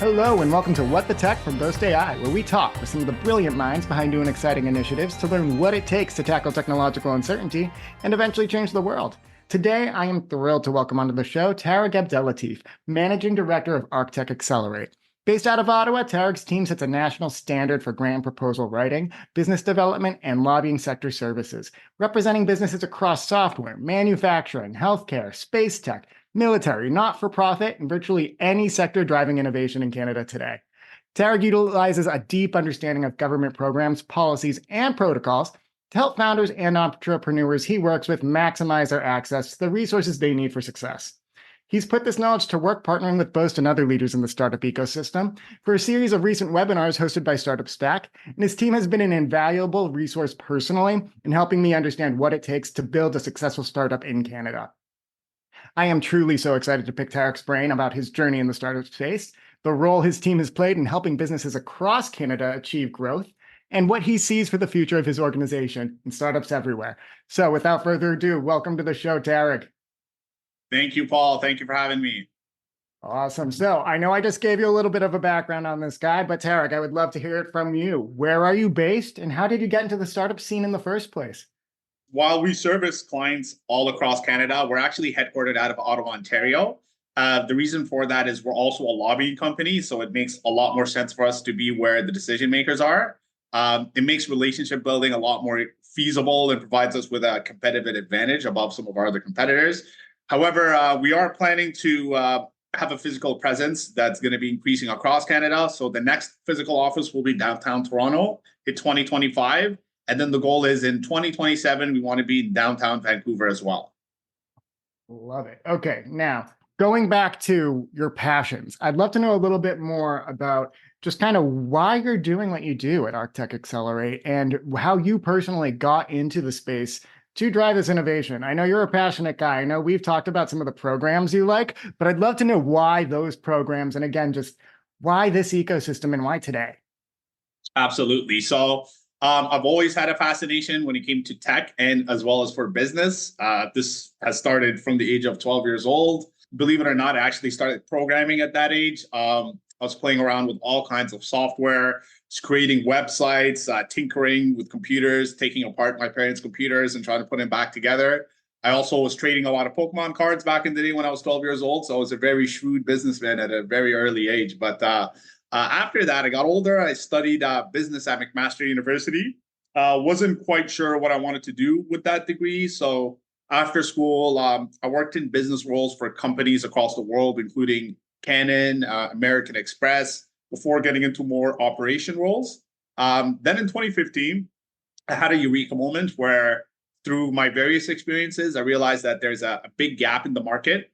Hello and welcome to What the Tech from Boast AI, where we talk with some of the brilliant minds behind doing exciting initiatives to learn what it takes to tackle technological uncertainty and eventually change the world. Today, I am thrilled to welcome onto the show Tarig Abdellatief, Managing Director of Arctech Accelerate. Based out of Ottawa, Tarig's team sets a national standard for grant proposal writing, business development, and lobbying sector services, representing businesses across software, manufacturing, healthcare, space tech, military, not-for-profit, and virtually any sector driving innovation in Canada today. Tarig utilizes a deep understanding of government programs, policies, and protocols to help founders and entrepreneurs he works with maximize their access to the resources they need for success. He's put this knowledge to work partnering with Boast and other leaders in the startup ecosystem for a series of recent webinars hosted by Startup Stack, and his team has been an invaluable resource personally in helping me understand what it takes to build a successful startup in Canada. I am truly so excited to pick Tarig's brain about his journey in the startup space, the role his team has played in helping businesses across Canada achieve growth, and what he sees for the future of his organization and startups everywhere. So without further ado, welcome to the show, Tarig. Thank you, Paul. Thank you for having me. Awesome. So I know I just gave you a little bit of a background on this guy, but Tarig, I would love to hear it from you. Where are you based and how did you get into the startup scene in the first place? While we service clients all across Canada, we're actually headquartered out of Ottawa, Ontario. The reason for that is we're also a lobbying company, so it makes a lot more sense for us to be where the decision makers are. It makes relationship building a lot more feasible and provides us with a competitive advantage above some of our other competitors. However, we are planning to have a physical presence that's going to be increasing across Canada. So the next physical office will be downtown Toronto in 2025. And then the goal is in 2027, we want to be in downtown Vancouver as well. Love it. Okay, now going back to your passions, I'd love to know a little bit more about just kind of why you're doing what you do at Arctech Accelerate and how you personally got into the space to drive this innovation. I know you're a passionate guy. I know we've talked about some of the programs you like, but I'd love to know why those programs, and again, just why this ecosystem and why today. Absolutely. So I've always had a fascination when it came to tech and as well as for business. This has started from the age of 12 years old. Believe it or not, I actually started programming at that age. I was playing around with all kinds of software, creating websites, tinkering with computers, taking apart my parents' computers and trying to put them back together. I also was trading a lot of Pokemon cards back in the day when I was 12 years old. So I was a very shrewd businessman at a very early age. But after that, I got older. I studied business at McMaster University. Wasn't quite sure what I wanted to do with that degree. So after school, I worked in business roles for companies across the world, including Canon, American Express, before getting into more operation roles. Then in 2015, I had a eureka moment where through my various experiences, I realized that there's a big gap in the market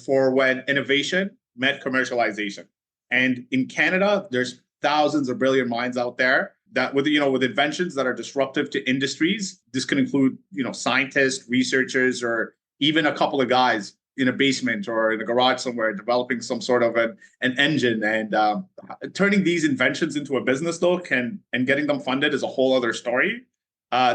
for when innovation met commercialization. And in Canada, there's thousands of brilliant minds out there that with inventions that are disruptive to industries. This can include, scientists, researchers, or even a couple of guys in a basement or in a garage somewhere developing some sort of an engine. And turning these inventions into a business though and getting them funded is a whole other story.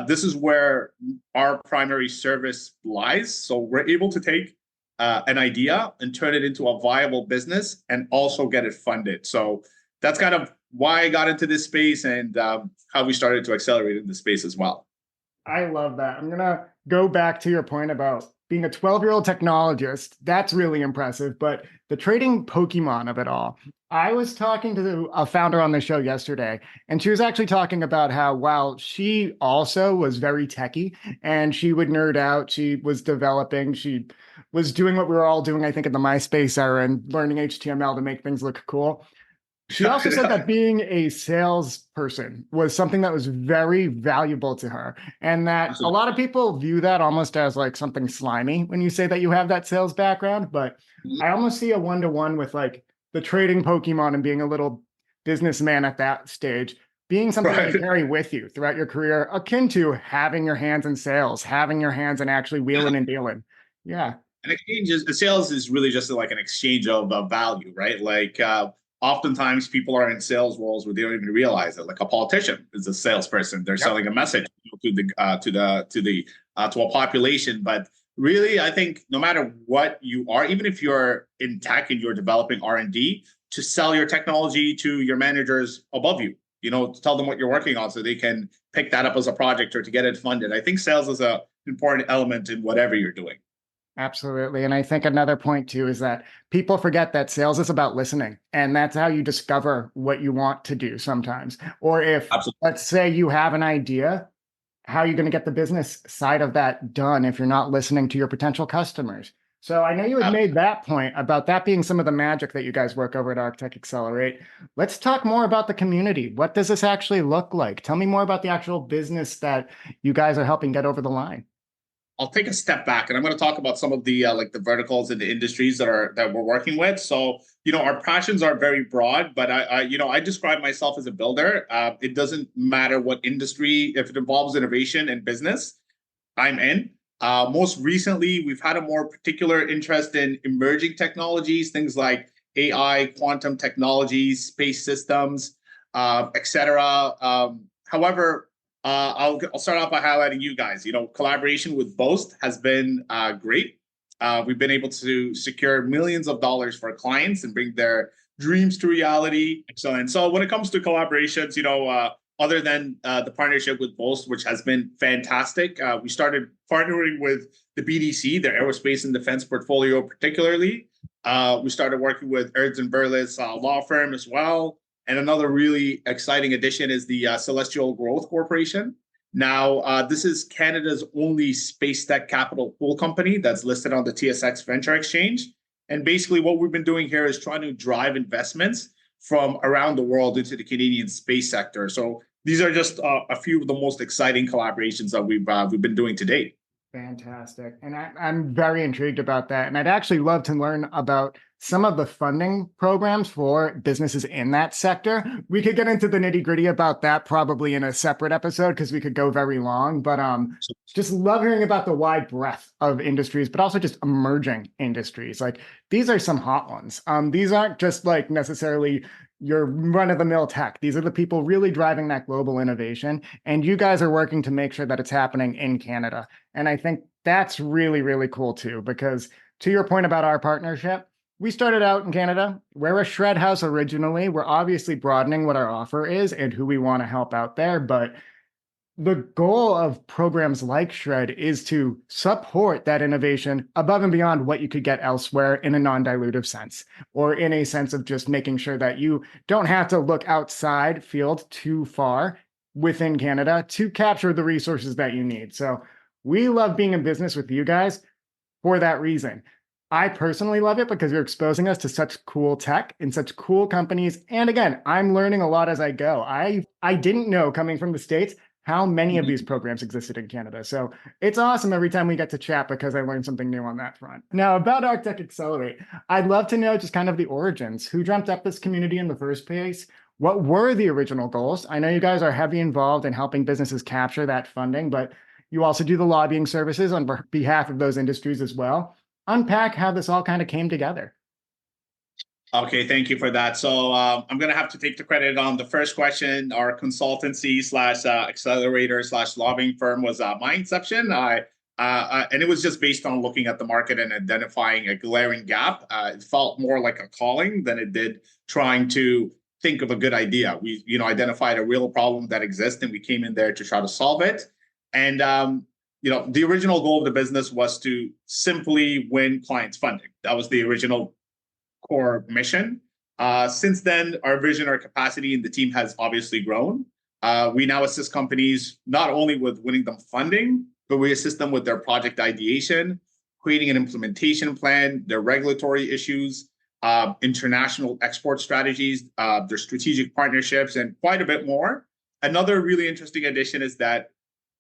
This is where our primary service lies. So we're able to take an idea and turn it into a viable business and also get it funded. So that's kind of why I got into this space and how we started to accelerate in this space as well. I love that. I'm going to go back to your point about being a 12-year-old technologist. That's really impressive. But the trading Pokemon of it all, I was talking to a founder on the show yesterday, and she was actually talking about how while she also was very techie and she would nerd out, she was developing, she was doing what we were all doing, I think, in the MySpace era and learning HTML to make things look cool. She also said that being a salesperson was something that was very valuable to her, and that a lot of people view that almost as like something slimy when you say that you have that sales background. But I almost see a one-to-one with like the trading Pokemon and being a little businessman at that stage, being something that you carry with you throughout your career, akin to having your hands in sales, having your hands in actually wheeling and dealing. Yeah. Sales is really just like an exchange of value, right? Like oftentimes people are in sales roles where they don't even realize it. Like a politician is a salesperson; they're selling a message to a population. But really, I think no matter what you are, even if you're in tech and you're developing R&D, to sell your technology to your managers above you, to tell them what you're working on so they can pick that up as a project or to get it funded. I think sales is an important element in whatever you're doing. Absolutely. And I think another point too is that people forget that sales is about listening. And that's how you discover what you want to do sometimes. Or if, Absolutely. let's say you have an idea, how are you going to get the business side of that done if you're not listening to your potential customers? So I know you had made that point about that being some of the magic that you guys work over at Arctech Accelerate. Let's talk more about the community. What does this actually look like? Tell me more about the actual business that you guys are helping get over the line. I'll take a step back and I'm going to talk about some of the like the verticals and the industries that we're working with. So, our passions are very broad, but I describe myself as a builder. It doesn't matter what industry, if it involves innovation and business, I'm in. Most recently, we've had a more particular interest in emerging technologies, things like AI, quantum technologies, space systems, etc. However, I'll start off by highlighting you guys. Collaboration with Boast has been great. We've been able to secure millions of dollars for clients and bring their dreams to reality. Excellent. So when it comes to collaborations, other than the partnership with Boast, which has been fantastic, we started partnering with the BDC, their aerospace and defense portfolio particularly. We started working with Ernst & Burles law firm as well. And another really exciting addition is the Celestial Growth Corporation. Now, this is Canada's only space tech capital pool company that's listed on the TSX Venture Exchange. And basically what we've been doing here is trying to drive investments from around the world into the Canadian space sector. So these are just a few of the most exciting collaborations that we've been doing to date. Fantastic. And I'm very intrigued about that. And I'd actually love to learn about some of the funding programs for businesses in that sector. We could get into the nitty gritty about that probably in a separate episode because we could go very long, but just love hearing about the wide breadth of industries, but also just emerging industries. Like these are some hot ones. These aren't just like necessarily your run-of-the-mill tech. These are the people really driving that global innovation. And you guys are working to make sure that it's happening in Canada. And I think that's really, really cool too, because to your point about our partnership, we started out in Canada. We're a shred house originally. We're obviously broadening what our offer is and who we want to help out there. But the goal of programs like Shred is to support that innovation above and beyond what you could get elsewhere in a non-dilutive sense, or in a sense of just making sure that you don't have to look outside field too far within Canada to capture the resources that you need. So we love being in business with you guys for that reason. I personally love it because you're exposing us to such cool tech and such cool companies. And again, I'm learning a lot as I go. I didn't know coming from the States how many of these programs existed in Canada. So it's awesome every time we get to chat because I learned something new on that front. Now about Arctech Accelerate, I'd love to know just kind of the origins. Who dreamt up this community in the first place? What were the original goals? I know you guys are heavily involved in helping businesses capture that funding, but you also do the lobbying services on behalf of those industries as well. Unpack how this all kind of came together. Okay, thank you for that. So I'm going to have to take the credit on the first question. Our consultancy slash accelerator slash lobbying firm was my inception. And it was just based on looking at the market and identifying a glaring gap. It felt more like a calling than it did trying to think of a good idea. We, identified a real problem that exists, and we came in there to try to solve it. And the original goal of the business was to simply win clients funding. That was the original core mission. Since then, our vision, our capacity, and the team has obviously grown. We now assist companies not only with winning them funding, but we assist them with their project ideation, creating an implementation plan, their regulatory issues, international export strategies, their strategic partnerships, and quite a bit more. Another really interesting addition is that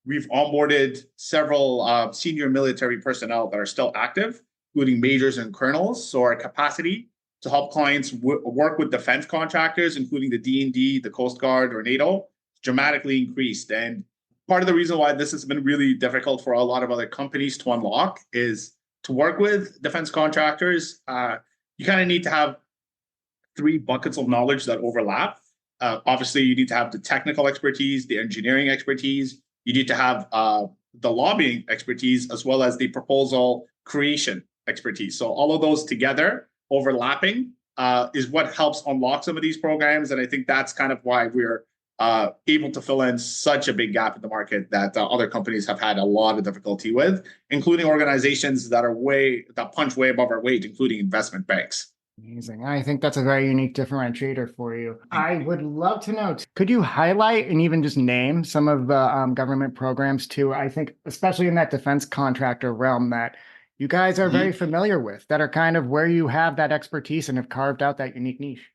we've onboarded several senior military personnel that are still active, including majors and colonels. So our capacity to help clients work with defense contractors, including the D&D, the Coast Guard, or NATO, dramatically increased. And part of the reason why this has been really difficult for a lot of other companies to unlock is to work with defense contractors. You kind of need to have three buckets of knowledge that overlap. Obviously, you need to have the technical expertise, the engineering expertise. You need to have the lobbying expertise, as well as the proposal creation expertise. So all of those together, overlapping, is what helps unlock some of these programs. And I think that's kind of why we're able to fill in such a big gap in the market that other companies have had a lot of difficulty with, including organizations that punch way above our weight, including investment banks. Amazing. I think that's a very unique differentiator for you. I would love to know, could you highlight and even just name some of the government programs too? I think, especially in that defense contractor realm, that you guys are very familiar with, that are kind of where you have that expertise and have carved out that unique niche.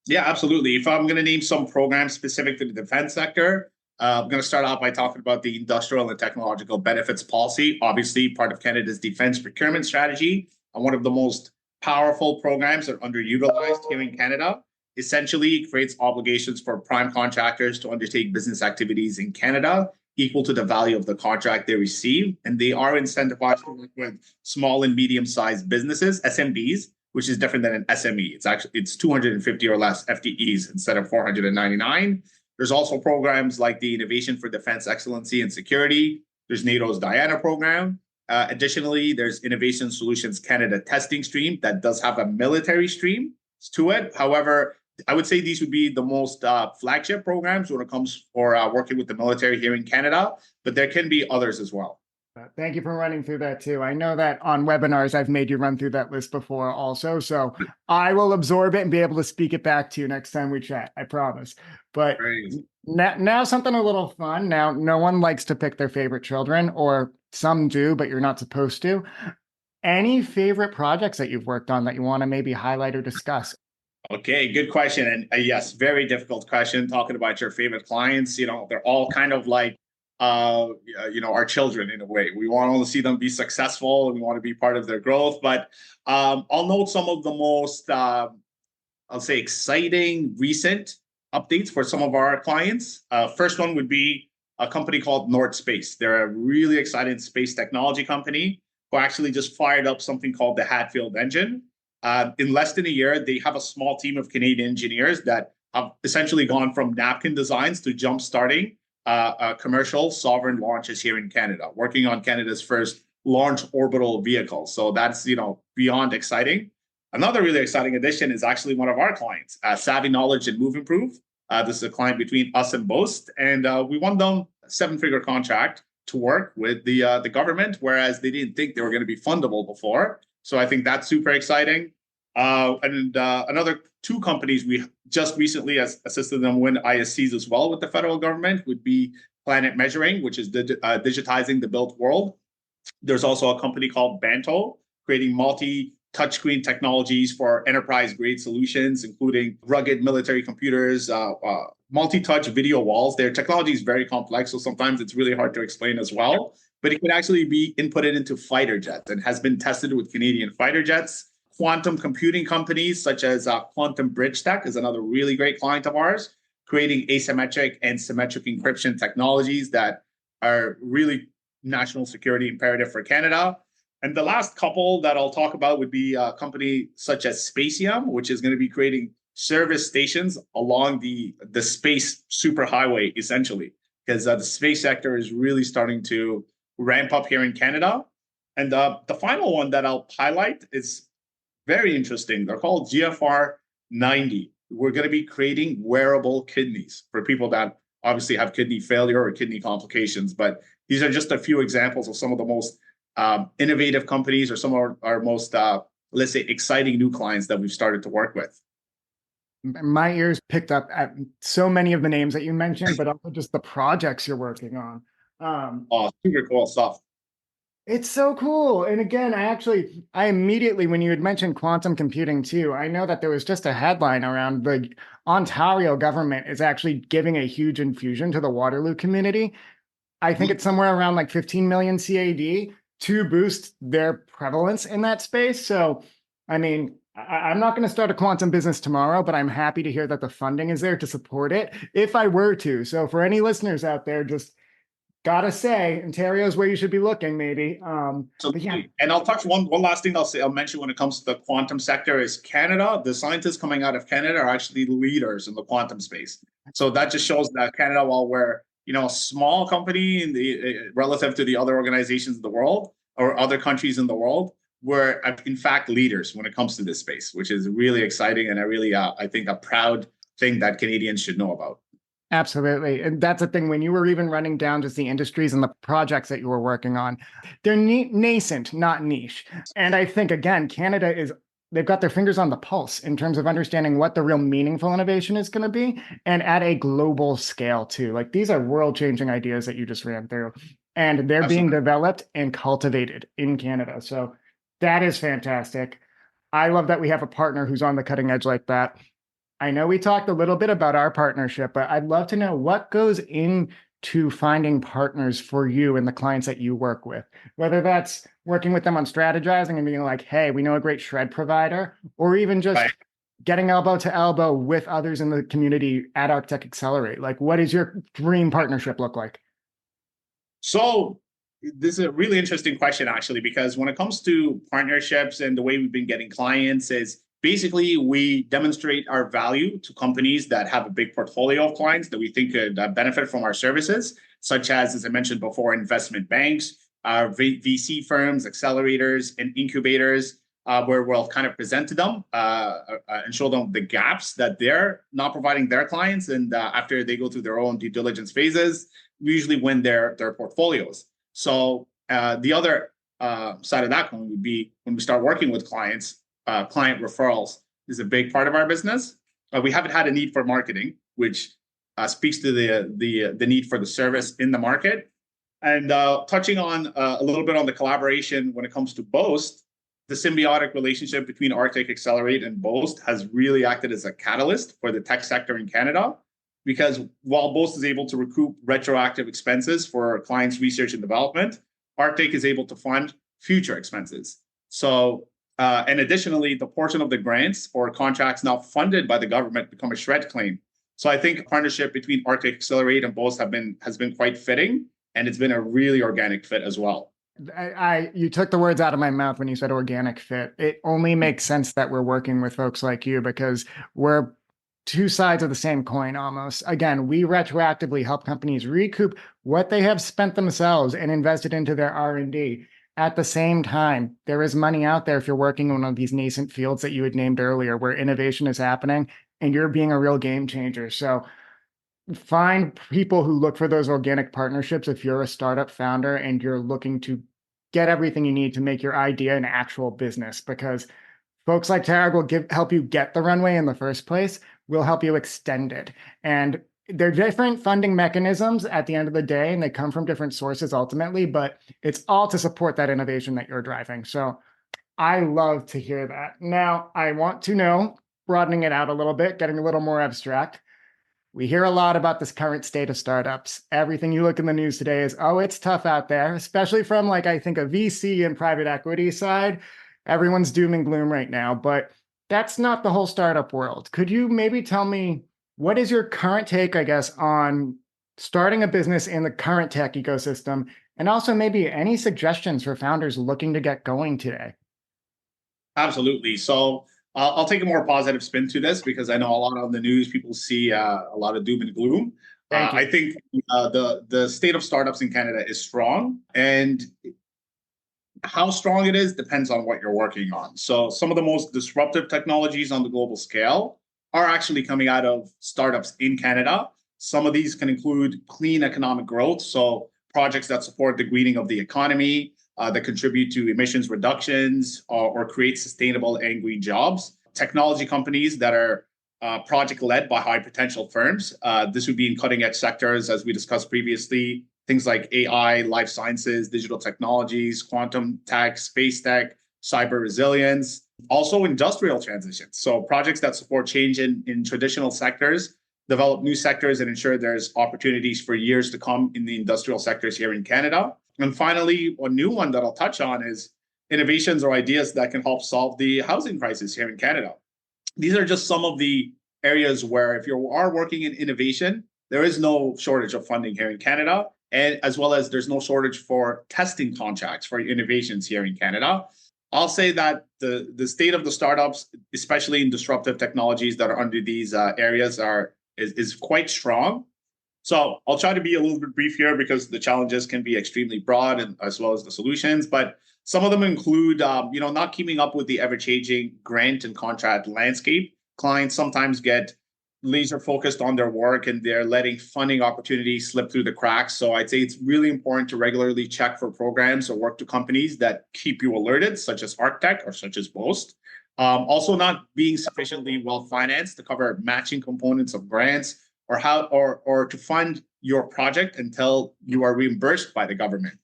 Yeah, absolutely. If I'm going to name some programs specific to the defense sector, I'm going to start out by talking about the Industrial and Technological Benefits Policy, obviously part of Canada's defense procurement strategy, and one of the most powerful programs that are underutilized here in Canada. Essentially, it creates obligations for prime contractors to undertake business activities in Canada equal to the value of the contract they receive. And they are incentivized to work with small and medium-sized businesses, SMBs, which is different than an SME. It's 250 or less FTEs instead of 499. There's also programs like the Innovation for Defense Excellency and Security. There's NATO's Diana program. Additionally, there's Innovation Solutions Canada testing stream that does have a military stream to it. However, I would say these would be the most flagship programs when it comes for working with the military here in Canada, but there can be others as well. Thank you for running through that too. I know that on webinars, I've made you run through that list before also, so I will absorb it and be able to speak it back to you next time we chat, I promise. But now something a little fun. Now, no one likes to pick their favorite children, or some do, but you're not supposed to. Any favorite projects that you've worked on that you want to maybe highlight or discuss? Okay, good question. And yes, very difficult question, talking about your favorite clients. They're all kind of like, our children in a way. We want to see them be successful and we want to be part of their growth. But I'll note some of the most, I'll say, exciting recent updates for some of our clients. First one would be a company called North Space. They're a really exciting space technology company who actually just fired up something called the Hatfield engine. In less than a year, they have a small team of Canadian engineers that have essentially gone from napkin designs to jump-starting commercial sovereign launches here in Canada, working on Canada's first launch orbital vehicle. So that's, beyond exciting. Another really exciting addition is actually one of our clients, Savvy Knowledge and Move Improve. This is a client between us and Boast, and we won them a 7-figure contract to work with the government, whereas they didn't think they were going to be fundable before. So I think that's super exciting. And another 2 companies we just recently assisted them win ISCs as well with the federal government would be Planet Measuring, which is digitizing the built world. There's also a company called Banto, creating multi-touchscreen technologies for enterprise-grade solutions, including rugged military computers, multi-touch video walls. Their technology is very complex, so sometimes it's really hard to explain as well. But it could actually be inputted into fighter jets and has been tested with Canadian fighter jets. Quantum computing companies such as Quantum Bridge Tech is another really great client of ours, creating asymmetric and symmetric encryption technologies that are really national security imperative for Canada. And the last couple that I'll talk about would be a company such as Spatium, which is going to be creating service stations along the space superhighway, essentially, because the space sector is really starting to ramp up here in Canada. And the final one that I'll highlight is very interesting. They're called GFR 90. We're going to be creating wearable kidneys for people that obviously have kidney failure or kidney complications. But these are just a few examples of some of the most innovative companies or some of our most, let's say, exciting new clients that we've started to work with. My ears picked up at so many of the names that you mentioned, but also just the projects you're working on. Super cool stuff. It's so cool. And again, I immediately, when you had mentioned quantum computing too, I know that there was just a headline around the Ontario government is actually giving a huge infusion to the Waterloo community. I think it's somewhere around like 15 million CAD to boost their prevalence in that space. So, I mean, I'm not going to start a quantum business tomorrow, but I'm happy to hear that the funding is there to support it if I were to. So for any listeners out there, just gotta say, Ontario's where you should be looking, maybe. Yeah. And I'll touch one last thing I'll mention when it comes to the quantum sector is Canada. The scientists coming out of Canada are actually leaders in the quantum space. So that just shows that Canada, while we're a small company relative to the other organizations in the world or other countries in the world, we're in fact leaders when it comes to this space, which is really exciting and I think a proud thing that Canadians should know about. Absolutely. And that's the thing. When you were even running down just the industries and the projects that you were working on, they're nascent, not niche. And I think, again, they've got their fingers on the pulse in terms of understanding what the real meaningful innovation is going to be and at a global scale too. Like these are world-changing ideas that you just ran through, and they're being developed and cultivated in Canada. So that is fantastic. I love that we have a partner who's on the cutting edge like that. I know we talked a little bit about our partnership, but I'd love to know what goes into finding partners for you and the clients that you work with, whether that's working with them on strategizing and being like, hey, we know a great shred provider, or even just getting elbow to elbow with others in the community at Arctech Accelerate. Like, what does your dream partnership look like? So this is a really interesting question, actually, because when it comes to partnerships and the way we've been getting clients is basically we demonstrate our value to companies that have a big portfolio of clients that we think could benefit from our services, such as I mentioned before, investment banks, VC firms, accelerators, and incubators, where we'll kind of present to them and show them the gaps that they're not providing their clients. And after they go through their own due diligence phases, we usually win their portfolios. So the other side of that coin would be when we start working with clients, client referrals is a big part of our business. We haven't had a need for marketing, which speaks to the need for the service in the market. And touching on a little bit on the collaboration when it comes to Boast, the symbiotic relationship between Arctech Accelerate and Boast has really acted as a catalyst for the tech sector in Canada. Because while Boast is able to recoup retroactive expenses for clients' research and development, Arctech is able to fund future expenses. So, and additionally, the portion of the grants or contracts not funded by the government become a shred claim. So I think a partnership between Arctech Accelerate and Boast has been quite fitting, and it's been a really organic fit as well. You took the words out of my mouth when you said organic fit. It only makes sense that we're working with folks like you because we're two sides of the same coin almost. Again, we retroactively help companies recoup what they have spent themselves and invested into their R&D. At the same time, there is money out there if you're working in one of these nascent fields that you had named earlier where innovation is happening and you're being a real game changer. So find people who look for those organic partnerships if you're a startup founder and you're looking to get everything you need to make your idea an actual business, because folks like Tarig will help you get the runway in the first place. We'll help you extend it. And they're different funding mechanisms at the end of the day, and they come from different sources ultimately, but it's all to support that innovation that you're driving. So I love to hear that. Now, I want to know, broadening it out a little bit, getting a little more abstract. We hear a lot about this current state of startups. Everything you look in the news today is, oh, it's tough out there, especially from like, I think a VC and private equity side. Everyone's doom and gloom right now, but that's not the whole startup world. Could you maybe tell me what is your current take, I guess, on starting a business in the current tech ecosystem, and also maybe any suggestions for founders looking to get going today? Absolutely. So I'll take a more positive spin to this because I know a lot on the news, people see a lot of doom and gloom. I think the state of startups in Canada is strong, and how strong it is depends on what you're working on. So some of the most disruptive technologies on the global scale are actually coming out of startups in Canada. Some of these can include clean economic growth, so projects that support the greening of the economy, that contribute to emissions reductions or create sustainable and green jobs. Technology companies that are project-led by high potential firms. This would be in cutting-edge sectors, as we discussed previously, things like AI, life sciences, digital technologies, quantum tech, space tech, cyber resilience, also industrial transitions. So projects that support change in traditional sectors, develop new sectors, and ensure there's opportunities for years to come in the industrial sectors here in Canada. And finally, a new one that I'll touch on is innovations or ideas that can help solve the housing crisis here in Canada. These are just some of the areas where if you are working in innovation, there is no shortage of funding here in Canada, and as well as there's no shortage for testing contracts for innovations here in Canada. I'll say that the state of the startups, especially in disruptive technologies that are under these areas, is quite strong. So I'll try to be a little bit brief here because the challenges can be extremely broad and as well as the solutions. But Some of them include, not keeping up with the ever-changing grant and contract landscape. Clients sometimes get laser focused on their work and they're letting funding opportunities slip through the cracks. So I'd say it's really important to regularly check for programs or work to companies that keep you alerted, such as Arctech or such as Boast. Also, not being sufficiently well financed to cover matching components of grants or to fund your project until you are reimbursed by the government.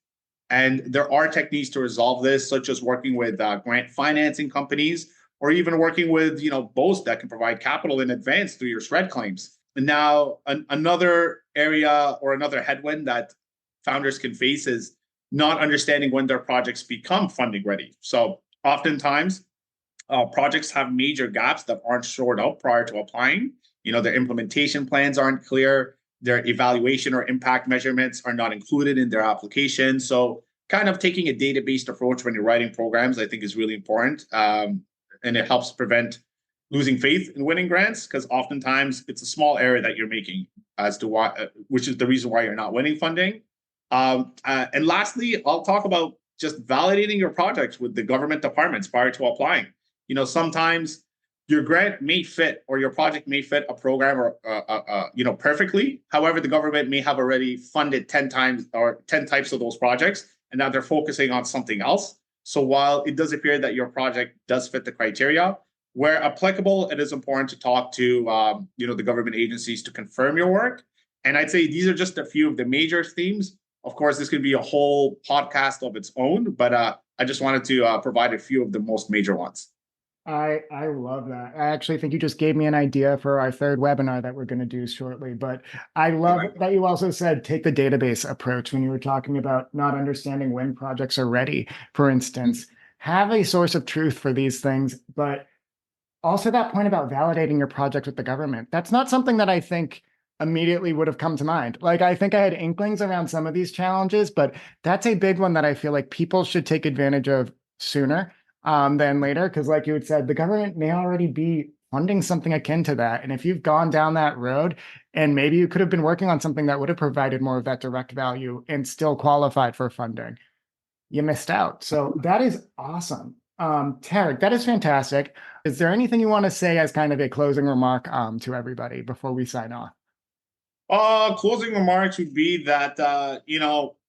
And there are techniques to resolve this, such as working with grant financing companies, or even working with Boast that can provide capital in advance through your SRED claims. And now another area or another headwind that founders can face is not understanding when their projects become funding ready. So oftentimes projects have major gaps that aren't shored up prior to applying. Their implementation plans aren't clear. Their evaluation or impact measurements are not included in their application. So kind of taking a data-based approach when you're writing programs, I think, is really important. And it helps prevent losing faith in winning grants, because oftentimes it's a small error that you're making as to why, which is the reason why you're not winning funding. And lastly, I'll talk about just validating your projects with the government departments prior to applying. Sometimes your grant may fit or your project may fit a program or perfectly. However, the government may have already funded 10 times or 10 types of those projects, and now they're focusing on something else. So while it does appear that your project does fit the criteria, where applicable, it is important to talk to the government agencies to confirm your work. And I'd say these are just a few of the major themes. Of course, this could be a whole podcast of its own, but I just wanted to provide a few of the most major ones. I love that. I actually think you just gave me an idea for our third webinar that we're going to do shortly. But I love that you also said take the database approach when you were talking about not understanding when projects are ready. For instance, have a source of truth for these things, but also that point about validating your project with the government. That's not something that I think immediately would have come to mind. Like, I think I had inklings around some of these challenges, but that's a big one that I feel like people should take advantage of sooner than later, because like you had said, the government may already be funding something akin to that. And if you've gone down that road and maybe you could have been working on something that would have provided more of that direct value and still qualified for funding, you missed out. So that is awesome. Tarig, that is fantastic. Is there anything you want to say as kind of a closing remark to everybody before we sign off? Closing remarks would be that,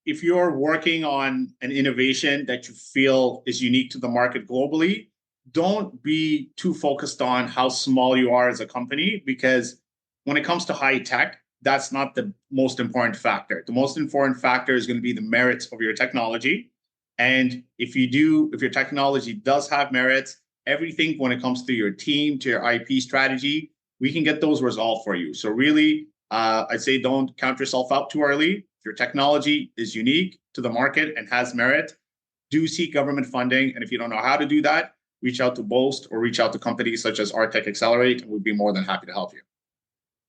if you're working on an innovation that you feel is unique to the market globally, don't be too focused on how small you are as a company, because when it comes to high tech, that's not the most important factor. The most important factor is going to be the merits of your technology. And if your technology does have merits, everything when it comes to your team, to your IP strategy, we can get those resolved for you. So really, I'd say don't count yourself out too early. If your technology is unique to the market and has merit, do seek government funding. And if you don't know how to do that, reach out to Boast or reach out to companies such as Arctech Accelerate, and we'd be more than happy to help you.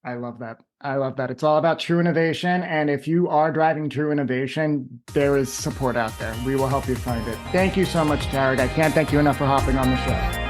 I love that. I love that. It's all about true innovation. And if you are driving true innovation, there is support out there. We will help you find it. Thank you so much, Tarig. I can't thank you enough for hopping on the show.